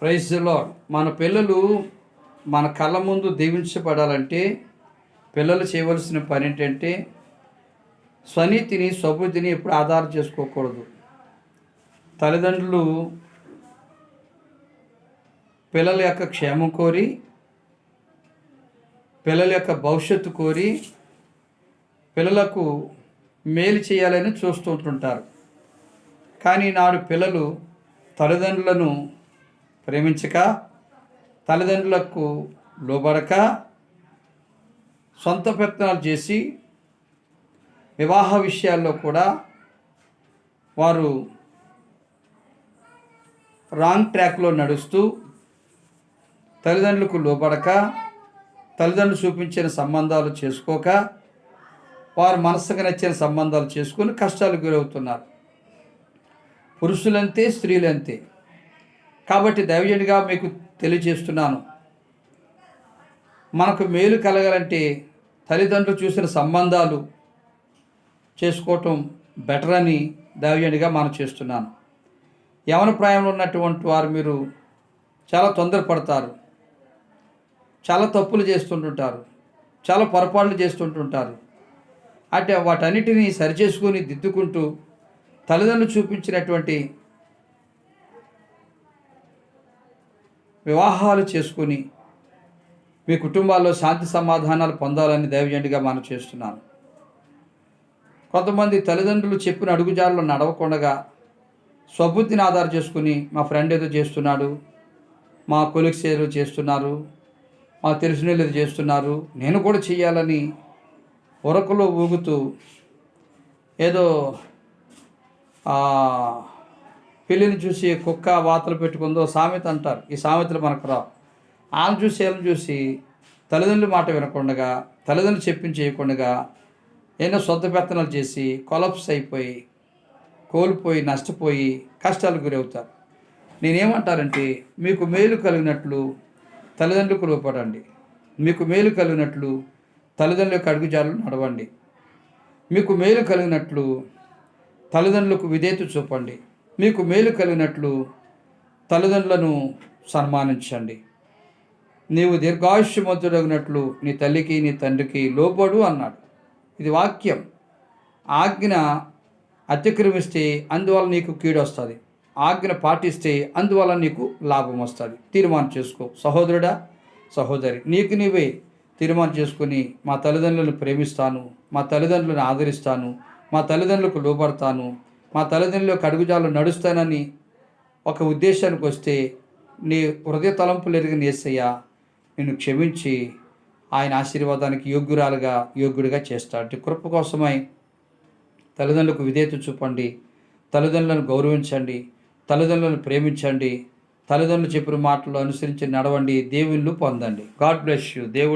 Praise the lord. మన పిల్లలు మన కళ్ళ ముందు దీవించబడాలంటే పిల్లలు చేయవలసిన పని ఏంటంటే స్వనీతిని స్వబుద్ధిని ఎప్పుడు ఆధారం చేసుకోకూడదు. తల్లిదండ్రులు పిల్లల యొక్క క్షేమం కోరి, పిల్లల యొక్క భవిష్యత్తు కోరి, పిల్లలకు మేలు చేయాలని చూస్తుంటుంటారు. కానీ నాడు పిల్లలు తల్లిదండ్రులను ప్రేమించక, తల్లిదండ్రులకు లోబడక, సొంత ప్రయత్నాలు చేసి వివాహ విషయాల్లో కూడా వారు రాంగ్ ట్రాక్లో నడుస్తూ తల్లిదండ్రులకు లోబడక, తల్లిదండ్రులు చూపించిన సంబంధాలు చేసుకోక, వారు మనసుకు నచ్చిన సంబంధాలు చేసుకొని కష్టాలకు గురవుతున్నారు. పురుషులంతే, స్త్రీలంతే. కాబట్టి దైవజనుడిగా మీకు తెలియజేస్తున్నాను, మనకు మేలు కలగాలంటే తల్లిదండ్రులు చూసిన సంబంధాలు చేసుకోవటం బెటర్ అని దైవజనుడిగా మనం చేస్తున్నాను. యవన ప్రాయంలో ఉన్నటువంటి వారు మీరు చాలా తొందరపడతారు, చాలా తప్పులు చేస్తుంటుంటారు, చాలా పొరపాట్లు చేస్తుంటుంటారు. అంటే వాటన్నిటినీ సరిచేసుకొని దిద్దుకుంటూ తల్లిదండ్రులు చూపించినటువంటి వివాహాలు చేసుకుని మీ కుటుంబాల్లో శాంతి సమాధానాలు పొందాలని దైవజనుడిగా మనం చేస్తున్నాను. కొంతమంది తల్లిదండ్రులు చెప్పిన అడుగుజాడలో నడవకుండా స్వబుద్ధిని ఆధారం చేసుకుని మా ఫ్రెండ్ ఏదో చేస్తున్నాడు, మా కొలీగ్స్ ఏదో చేస్తున్నారు, మా తెలిసిన వాళ్ళు ఏదో చేస్తున్నారు, నేను కూడా చేయాలని ఉరకలో ఊగుతూ ఏదో పిల్లిని చూసి కుక్క వాతలు పెట్టుకుందో సామెత అంటారు. ఈ సామెతలు మనకు రావు. ఆమె చూసి ఏళ్ళని చూసి తల్లిదండ్రుల మాట వినకుండా, తల్లిదండ్రులు చెప్పించి చేయకుండా ఎన్నో సొంత పెత్తనాలు చేసి కొలాప్స్ అయిపోయి, కోల్పోయి, నష్టపోయి కష్టాలకు గురవుతారు. నేనేమంటారంటే, మీకు మేలు కలిగినట్లు తల్లిదండ్రులకు లోపడండి, మీకు మేలు కలిగినట్లు తల్లిదండ్రుల యొక్క అడుగుజాడలు నడవండి, మీకు మేలు కలిగినట్లు తల్లిదండ్రులకు విధేయత చూపండి, మీకు మేలు కలిగినట్లు తల్లిదండ్రులను సన్మానించండి. నీవు దీర్ఘాయుష్యమంతుడగినట్లు నీ తల్లికి నీ తండ్రికి లోబడు అన్నాడు. ఇది వాక్యం. ఆజ్ఞ అతిక్రమిస్తే అందువల్ల నీకు కీడు వస్తుంది, ఆజ్ఞ పాటిస్తే అందువల్ల నీకు లాభం వస్తుంది. తీర్మానం చేసుకో సహోదరుడా, సహోదరి. నీకు నీవే తీర్మానం చేసుకుని, మా తల్లిదండ్రులను ప్రేమిస్తాను, మా తల్లిదండ్రులను ఆదరిస్తాను, మా తల్లిదండ్రులకు లోబడతాను, మా తల్లిదండ్రుల యొక్క అడుగుజాడలో నడుస్తానని ఒక ఉద్దేశానికి వస్తే నీ హృదయ తలంపులు ఎరిగిన యేసయ్య నిన్ను క్షమించి ఆయన ఆశీర్వాదానికి యోగ్యుడిగా చేస్తాడు. కృప కోసమై తల్లిదండ్రులకు విధేయత చూపండి, తల్లిదండ్రులను గౌరవించండి, తల్లిదండ్రులను ప్రేమించండి, తల్లిదండ్రులు చెప్పిన మాటలు అనుసరించి నడవండి, దేవుళ్ళు పొందండి. God bless you. దేవుడు